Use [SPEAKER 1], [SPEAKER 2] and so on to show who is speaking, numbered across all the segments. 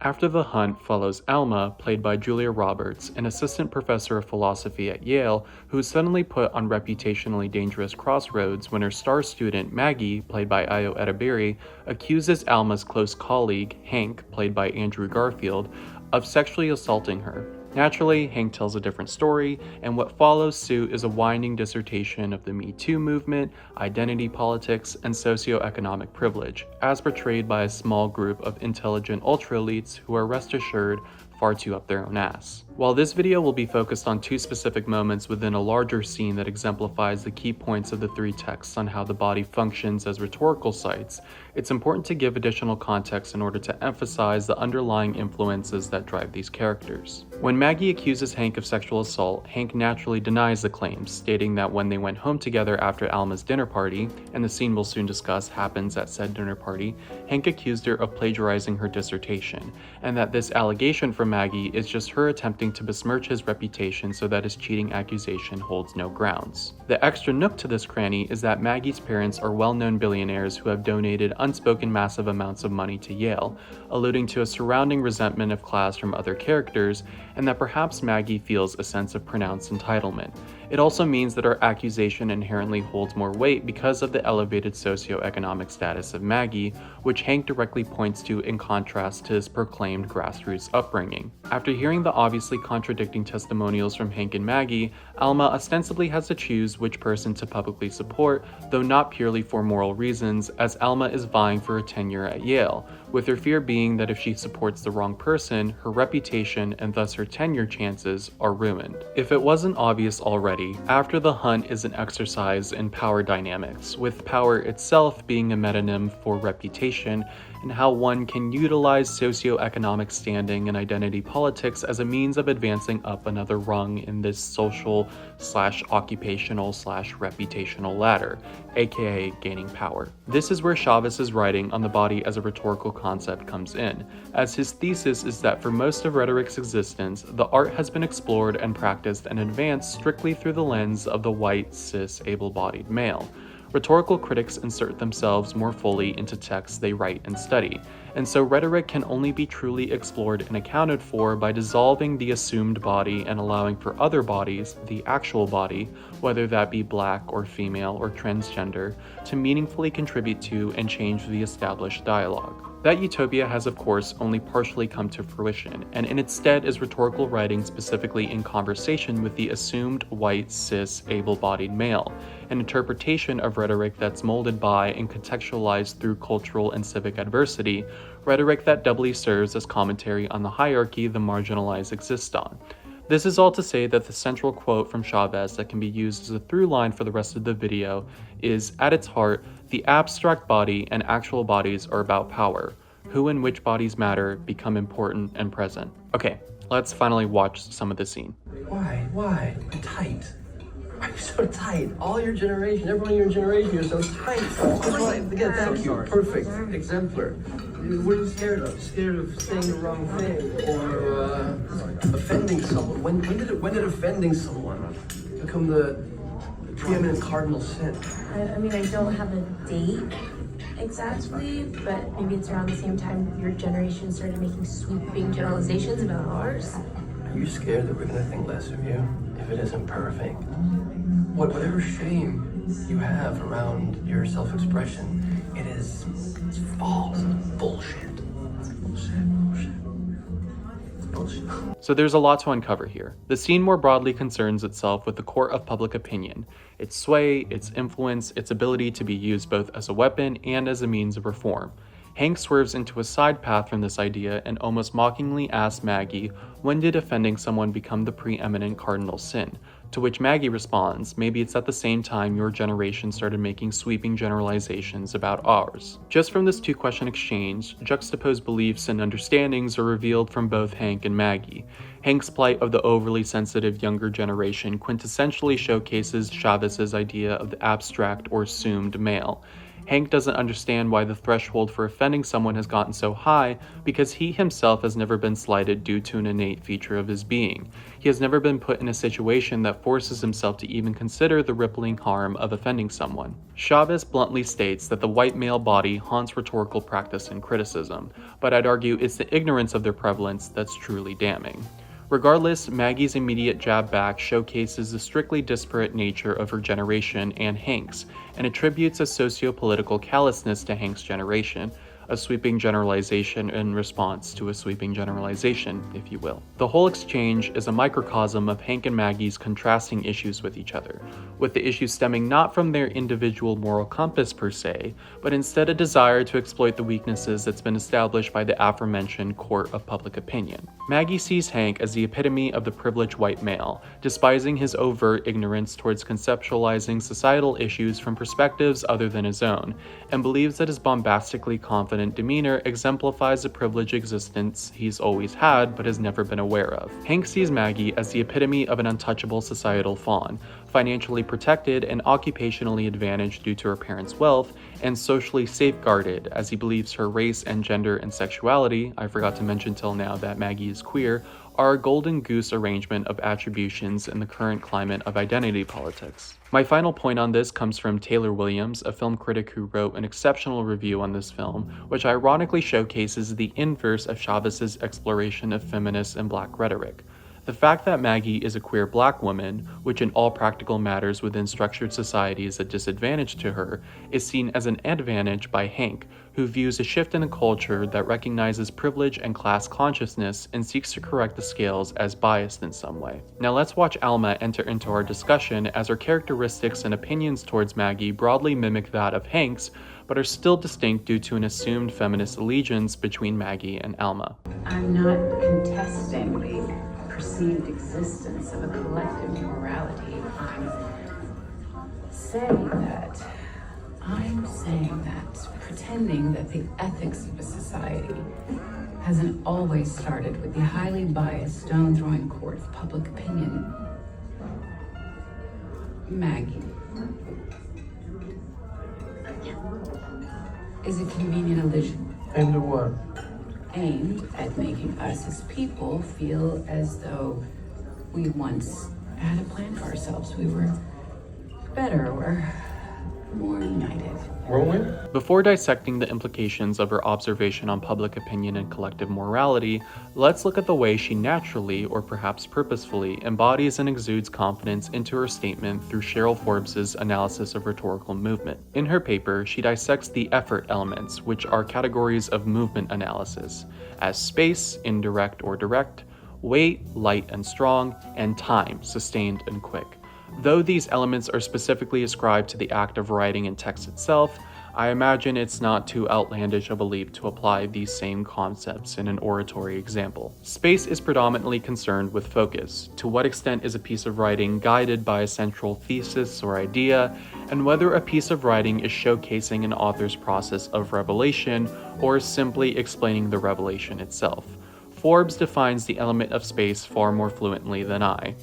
[SPEAKER 1] After the Hunt follows Alma, played by Julia Roberts, an assistant professor of philosophy at Yale, who is suddenly put on reputationally dangerous crossroads when her star student Maggie, played by Ayo Edebiri, accuses Alma's close colleague, Hank, played by Andrew Garfield, of sexually assaulting her. Naturally, Hank tells a different story, and what follows suit is a winding dissertation of the Me Too movement, identity politics, and socioeconomic privilege, as portrayed by a small group of intelligent ultra-elites who are, rest assured, far too up their own ass. While this video will be focused on two specific moments within a larger scene that exemplifies the key points of the three texts on how the body functions as rhetorical sites, it's important to give additional context in order to emphasize the underlying influences that drive these characters. When Maggie accuses Hank of sexual assault, Hank naturally denies the claims, stating that when they went home together after Alma's dinner party, and the scene we'll soon discuss happens at said dinner party, Hank accused her of plagiarizing her dissertation, and that this allegation from Maggie is just her attempting to besmirch his reputation so that his cheating accusation holds no grounds. The extra nook to this cranny is that Maggie's parents are well-known billionaires who have donated unspoken massive amounts of money to Yale, alluding to a surrounding resentment of class from other characters, and that perhaps Maggie feels a sense of pronounced entitlement. It also means that our accusation inherently holds more weight because of the elevated socioeconomic status of Maggie, which Hank directly points to in contrast to his proclaimed grassroots upbringing. After hearing the obviously contradicting testimonials from Hank and Maggie, Alma ostensibly has to choose which person to publicly support, though not purely for moral reasons, as Alma is vying for a tenure at Yale, with her fear being that if she supports the wrong person, her reputation and thus her tenure chances are ruined. If it wasn't obvious already, After the Hunt is an exercise in power dynamics, with power itself being a metonym for reputation, and how one can utilize socioeconomic standing and identity politics as a means of advancing up another rung in this social/occupational/reputational ladder, aka gaining power. This is where Chavez's writing on the body as a rhetorical concept comes in, as his thesis is that for most of rhetoric's existence, the art has been explored and practiced and advanced strictly through the lens of the white, cis, able-bodied male. Rhetorical critics insert themselves more fully into texts they write and study, and so rhetoric can only be truly explored and accounted for by dissolving the assumed body and allowing for other bodies, the actual body, whether that be black or female or transgender, to meaningfully contribute to and change the established dialogue. That utopia has of course only partially come to fruition, and in its stead is rhetorical writing specifically in conversation with the assumed white, cis, able-bodied male, an interpretation of rhetoric that's molded by and contextualized through cultural and civic adversity, rhetoric that doubly serves as commentary on the hierarchy the marginalized exist on. This is all to say that the central quote from Chavez that can be used as a through line for the rest of the video is, at its heart, the abstract body and actual bodies are about power. Who and which bodies matter become important and present. Okay, let's finally watch some of the scene.
[SPEAKER 2] Why? I'm tight. Why are you so tight? All your generation, everyone in your generation, you're so tight. Thank you. Perfect. Exemplar. What are you scared of? Scared of saying the wrong thing or offending someone? When did offending someone become the preeminent cardinal sin?
[SPEAKER 3] I mean, I don't have a date exactly, but maybe it's around the same time your generation started making sweeping generalizations about ours.
[SPEAKER 2] Are you scared that we're gonna think less of you if it isn't perfect? Whatever shame you have around your self-expression, it's false. It's bullshit. It's bullshit.
[SPEAKER 1] So there's a lot to uncover here. The scene more broadly concerns itself with the court of public opinion, its sway, its influence, its ability to be used both as a weapon and as a means of reform. Hank swerves into a side path from this idea and almost mockingly asks Maggie, when did offending someone become the preeminent cardinal sin? To which Maggie responds, maybe it's at the same time your generation started making sweeping generalizations about ours. Just from this two-question exchange, juxtaposed beliefs and understandings are revealed from both Hank and Maggie. Hank's plight of the overly sensitive younger generation quintessentially showcases Chavez's idea of the abstract or assumed male. Hank doesn't understand why the threshold for offending someone has gotten so high because he himself has never been slighted due to an innate feature of his being. He has never been put in a situation that forces himself to even consider the rippling harm of offending someone. Chavez bluntly states that the white male body haunts rhetorical practice and criticism, but I'd argue it's the ignorance of their prevalence that's truly damning. Regardless, Maggie's immediate jab back showcases the strictly disparate nature of her generation and Hank's, and attributes a socio-political callousness to Hank's generation, a sweeping generalization in response to a sweeping generalization, if you will. The whole exchange is a microcosm of Hank and Maggie's contrasting issues with each other, with the issues stemming not from their individual moral compass per se, but instead a desire to exploit the weaknesses that's been established by the aforementioned court of public opinion. Maggie sees Hank as the epitome of the privileged white male, despising his overt ignorance towards conceptualizing societal issues from perspectives other than his own, and believes that his bombastically confident demeanor exemplifies a privileged existence he's always had but has never been aware of. Hank sees Maggie as the epitome of an untouchable societal fawn, financially protected and occupationally advantaged due to her parents' wealth, and socially safeguarded as he believes her race and gender and sexuality, I forgot to mention till now that Maggie is queer, are a golden goose arrangement of attributions in the current climate of identity politics. My final point on this comes from Taylor Williams, a film critic who wrote an exceptional review on this film, which ironically showcases the inverse of Chavez's exploration of feminist and black rhetoric. The fact that Maggie is a queer black woman, which in all practical matters within structured society is a disadvantage to her, is seen as an advantage by Hank, who views a shift in the culture that recognizes privilege and class consciousness and seeks to correct the scales as biased in some way. Now let's watch Alma enter into our discussion, as her characteristics and opinions towards Maggie broadly mimic that of Hank's, but are still distinct due to an assumed feminist allegiance between Maggie and Alma.
[SPEAKER 4] I'm not contesting the perceived existence of a collective morality. I'm saying that pretending that the ethics of a society hasn't always started with the highly biased stone-throwing court of public opinion. Maggie is a convenient illusion.
[SPEAKER 2] Aimed at what?
[SPEAKER 4] Aimed at making us as people feel as though we once had a plan for ourselves. We were better or more united.
[SPEAKER 2] Weren't we?
[SPEAKER 1] Before dissecting the implications of her observation on public opinion and collective morality, let's look at the way she naturally, or perhaps purposefully, embodies and exudes confidence into her statement through Cheryl Forbes's analysis of rhetorical movement. In her paper, she dissects the effort elements, which are categories of movement analysis, as space, indirect or direct, weight, light and strong, and time, sustained and quick. Though these elements are specifically ascribed to the act of writing and text itself, I imagine it's not too outlandish of a leap to apply these same concepts in an oratory example. Space is predominantly concerned with focus. To what extent is a piece of writing guided by a central thesis or idea, and whether a piece of writing is showcasing an author's process of revelation or simply explaining the revelation itself. Forbes defines the element of space far more fluently than I.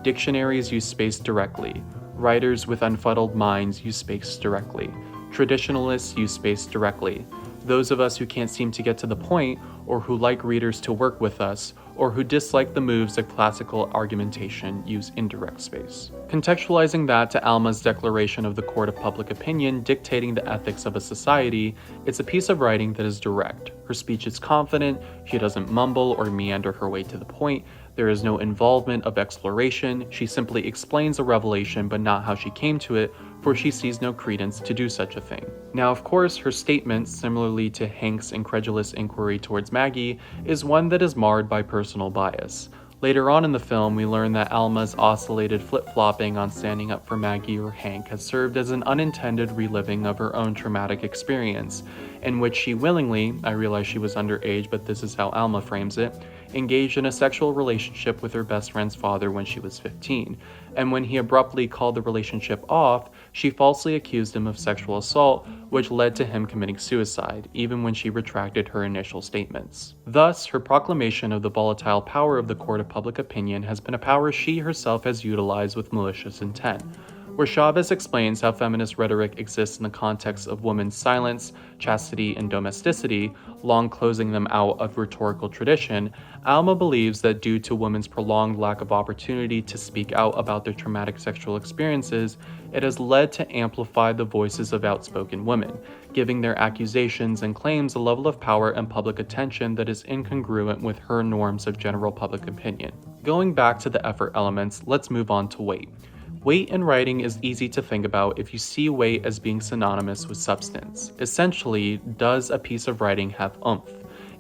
[SPEAKER 1] Dictionaries use space directly. Writers with unfuddled minds use space directly. Traditionalists use space directly. Those of us who can't seem to get to the point, or who like readers to work with us, or who dislike the moves of classical argumentation use indirect space. Contextualizing that to Alma's declaration of the court of public opinion dictating the ethics of a society, it's a piece of writing that is direct. Her speech is confident, she doesn't mumble or meander her way to the point, there is no involvement of exploration, she simply explains a revelation but not how she came to it, for she sees no credence to do such a thing. Now, of course, her statement, similarly to Hank's incredulous inquiry towards Maggie, is one that is marred by personal bias. Later on in the film, we learn that Alma's oscillated flip-flopping on standing up for Maggie or Hank has served as an unintended reliving of her own traumatic experience, in which she willingly, I realize she was underage, but this is how Alma frames it, engaged in a sexual relationship with her best friend's father when she was 15, and when he abruptly called the relationship off, she falsely accused him of sexual assault, which led to him committing suicide, even when she retracted her initial statements. Thus, her proclamation of the volatile power of the court of public opinion has been a power she herself has utilized with malicious intent. where Chavez explains how feminist rhetoric exists in the context of women's silence, chastity, and domesticity, long closing them out of rhetorical tradition, Alma believes that due to women's prolonged lack of opportunity to speak out about their traumatic sexual experiences, it has led to amplify the voices of outspoken women, giving their accusations and claims a level of power and public attention that is incongruent with her norms of general public opinion. Going back to the effort elements, let's move on to weight. Weight in writing is easy to think about if you see weight as being synonymous with substance. Essentially, does a piece of writing have oomph?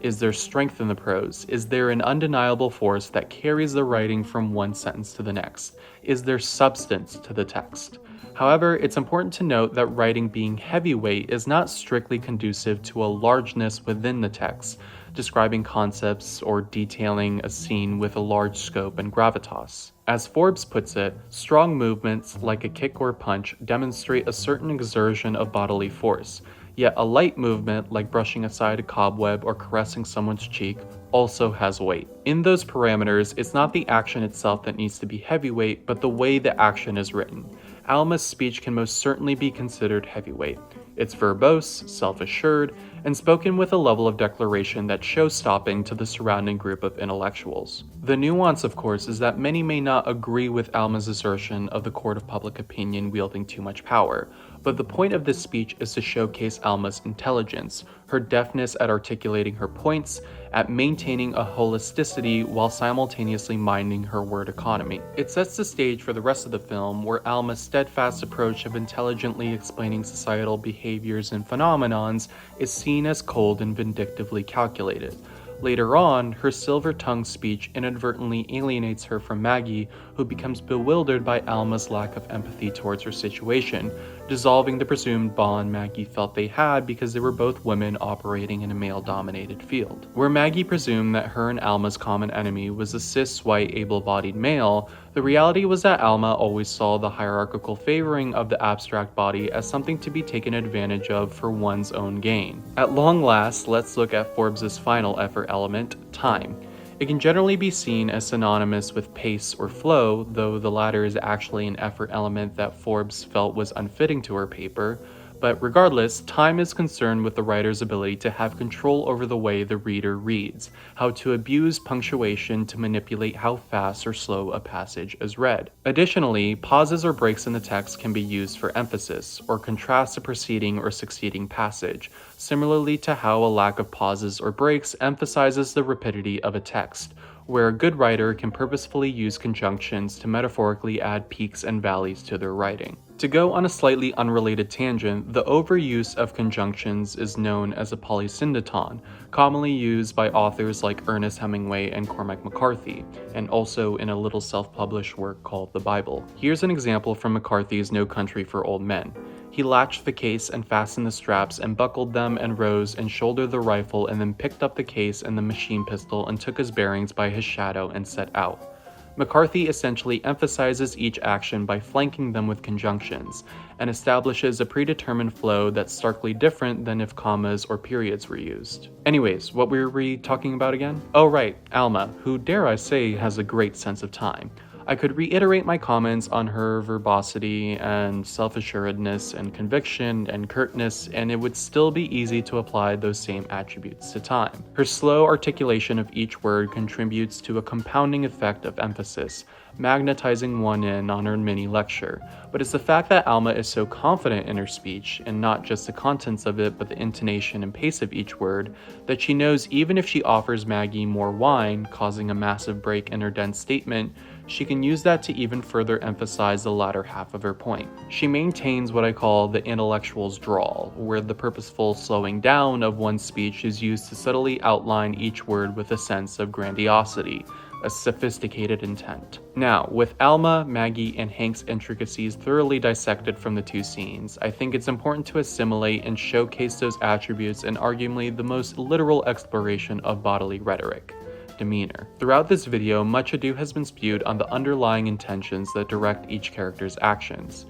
[SPEAKER 1] Is there strength in the prose? Is there an undeniable force that carries the writing from one sentence to the next? Is there substance to the text? However, it's important to note that writing being heavyweight is not strictly conducive to a largeness within the text, describing concepts or detailing a scene with a large scope and gravitas. As Forbes puts it, strong movements, like a kick or punch, demonstrate a certain exertion of bodily force, yet a light movement, like brushing aside a cobweb or caressing someone's cheek, also has weight. In those parameters, it's not the action itself that needs to be heavyweight, but the way the action is written. Alma's speech can most certainly be considered heavyweight. It's verbose, self-assured, and spoken with a level of declaration that's show-stopping to the surrounding group of intellectuals. The nuance, of course, is that many may not agree with Alma's assertion of the court of public opinion wielding too much power, but the point of this speech is to showcase Alma's intelligence, her deftness at articulating her points, at maintaining a holisticity while simultaneously minding her word economy. It sets the stage for the rest of the film, where Alma's steadfast approach of intelligently explaining societal behaviors and phenomenons is seen as cold and vindictively calculated. Later on, her silver-tongued speech inadvertently alienates her from Maggie, who becomes bewildered by Alma's lack of empathy towards her situation, dissolving the presumed bond Maggie felt they had because they were both women operating in a male-dominated field. Where Maggie presumed that her and Alma's common enemy was a cis, white, able-bodied male, the reality was that Alma always saw the hierarchical favoring of the abstract body as something to be taken advantage of for one's own gain. At long last, let's look at Forbes' final effort element, time. It can generally be seen as synonymous with pace or flow, though the latter is actually an effort element that Forbes felt was unfitting to her paper. But regardless, time is concerned with the writer's ability to have control over the way the reader reads, how to abuse punctuation to manipulate how fast or slow a passage is read. Additionally, pauses or breaks in the text can be used for emphasis, or contrast a preceding or succeeding passage, similarly to how a lack of pauses or breaks emphasizes the rapidity of a text, where a good writer can purposefully use conjunctions to metaphorically add peaks and valleys to their writing. To go on a slightly unrelated tangent, the overuse of conjunctions is known as a polysyndeton, commonly used by authors like Ernest Hemingway and Cormac McCarthy, and also in a little self-published work called The Bible. Here's an example from McCarthy's No Country for Old Men. He latched the case and fastened the straps and buckled them and rose and shouldered the rifle and then picked up the case and the machine pistol and took his bearings by his shadow and set out. McCarthy essentially emphasizes each action by flanking them with conjunctions, and establishes a predetermined flow that's starkly different than if commas or periods were used. Anyways, what were we talking about again? Oh right, Alma, who dare I say has a great sense of time. I could reiterate my comments on her verbosity and self-assuredness and conviction and curtness, and it would still be easy to apply those same attributes to time. Her slow articulation of each word contributes to a compounding effect of emphasis, magnetizing one in on her mini lecture. But it's the fact that Alma is so confident in her speech, and not just the contents of it but the intonation and pace of each word, that she knows even if she offers Maggie more wine, causing a massive break in her dense statement, she can use that to even further emphasize the latter half of her point. She maintains what I call the intellectual's drawl, where the purposeful slowing down of one's speech is used to subtly outline each word with a sense of grandiosity, a sophisticated intent. Now, with Alma, Maggie, and Hank's intricacies thoroughly dissected from the two scenes, I think it's important to assimilate and showcase those attributes in arguably the most literal exploration of bodily rhetoric: demeanor. Throughout this video, much ado has been spewed on the underlying intentions that direct each character's actions.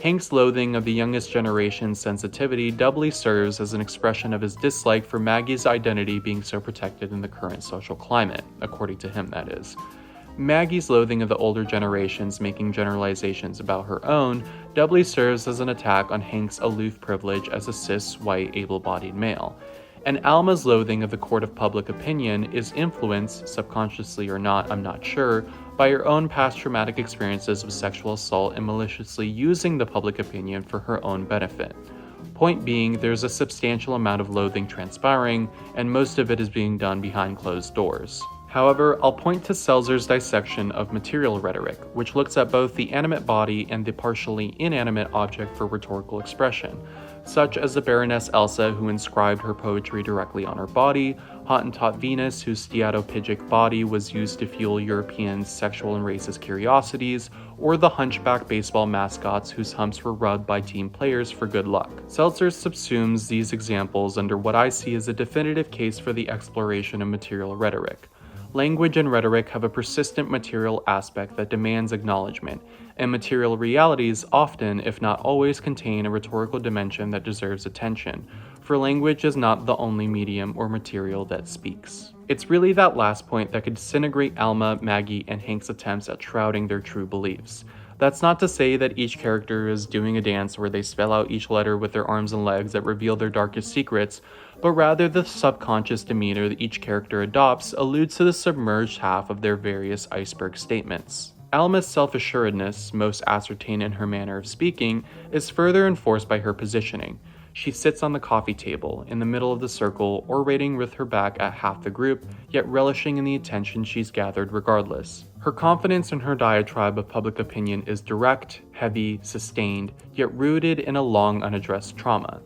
[SPEAKER 1] Hank's loathing of the youngest generation's sensitivity doubly serves as an expression of his dislike for Maggie's identity being so protected in the current social climate, according to him that is. Maggie's loathing of the older generations making generalizations about her own doubly serves as an attack on Hank's aloof privilege as a cis, white, able-bodied male. And Alma's loathing of the court of public opinion is influenced, subconsciously or not, I'm not sure, by her own past traumatic experiences with sexual assault and maliciously using the public opinion for her own benefit. Point being, there's a substantial amount of loathing transpiring, and most of it is being done behind closed doors. However, I'll point to Selzer's dissection of material rhetoric, which looks at both the animate body and the partially inanimate object for rhetorical expression, such as the Baroness Elsa, who inscribed her poetry directly on her body, Hottentot Venus, whose steatopygic body was used to fuel Europeans' sexual and racist curiosities, or the hunchback baseball mascots whose humps were rubbed by team players for good luck. Seltzer subsumes these examples under what I see as a definitive case for the exploration of material rhetoric. Language and rhetoric have a persistent material aspect that demands acknowledgement, and material realities often, if not always, contain a rhetorical dimension that deserves attention, for language is not the only medium or material that speaks. It's really that last point that could disintegrate Alma, Maggie, and Hank's attempts at shrouding their true beliefs. That's not to say that each character is doing a dance where they spell out each letter with their arms and legs that reveal their darkest secrets, but rather the subconscious demeanor that each character adopts alludes to the submerged half of their various iceberg statements. Alma's self-assuredness, most ascertained in her manner of speaking, is further enforced by her positioning. She sits on the coffee table, in the middle of the circle, orating with her back at half the group, yet relishing in the attention she's gathered regardless. Her confidence in her diatribe of public opinion is direct, heavy, sustained, yet rooted in a long unaddressed trauma.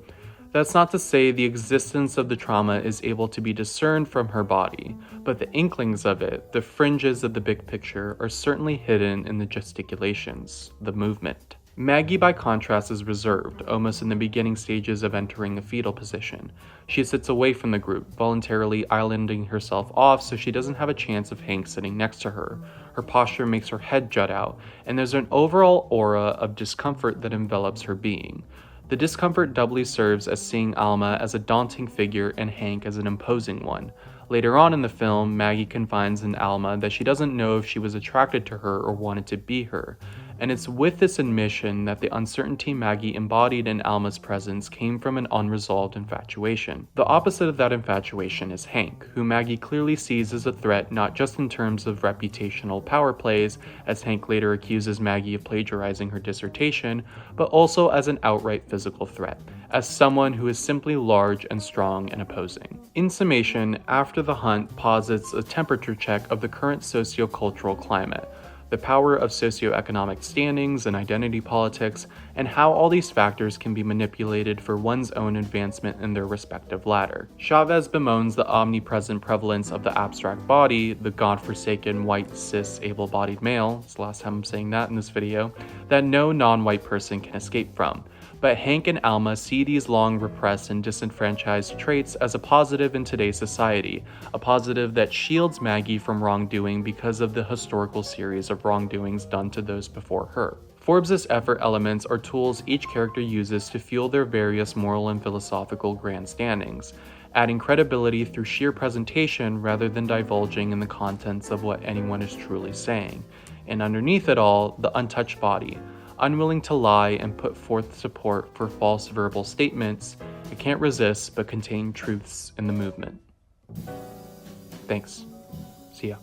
[SPEAKER 1] That's not to say the existence of the trauma is able to be discerned from her body, but the inklings of it, the fringes of the big picture, are certainly hidden in the gesticulations, the movement. Maggie, by contrast, is reserved, almost in the beginning stages of entering a fetal position. She sits away from the group, voluntarily islanding herself off so she doesn't have a chance of Hank sitting next to her. Her posture makes her head jut out, and there's an overall aura of discomfort that envelops her being. The discomfort doubly serves as seeing Alma as a daunting figure and Hank as an imposing one. Later on in the film, Maggie confides in Alma that she doesn't know if she was attracted to her or wanted to be her, and it's with this admission that the uncertainty Maggie embodied in Alma's presence came from an unresolved infatuation. The opposite of that infatuation is Hank, who Maggie clearly sees as a threat not just in terms of reputational power plays, as Hank later accuses Maggie of plagiarizing her dissertation, but also as an outright physical threat, as someone who is simply large and strong and opposing. In summation, After the Hunt posits a temperature check of the current sociocultural climate, the power of socioeconomic standings and identity politics, and how all these factors can be manipulated for one's own advancement in their respective ladder. Chavez bemoans the omnipresent prevalence of the abstract body, the godforsaken white cis able-bodied male, it's the last time I'm saying that in this video, that no non-white person can escape from. But Hank and Alma see these long repressed and disenfranchised traits as a positive in today's society, a positive that shields Maggie from wrongdoing because of the historical series of wrongdoings done to those before her. Forbes' effort elements are tools each character uses to fuel their various moral and philosophical grandstandings, adding credibility through sheer presentation rather than divulging in the contents of what anyone is truly saying. And underneath it all, the untouched body, unwilling to lie and put forth support for false verbal statements, it can't resist but contain truths in the movement. Thanks. See ya.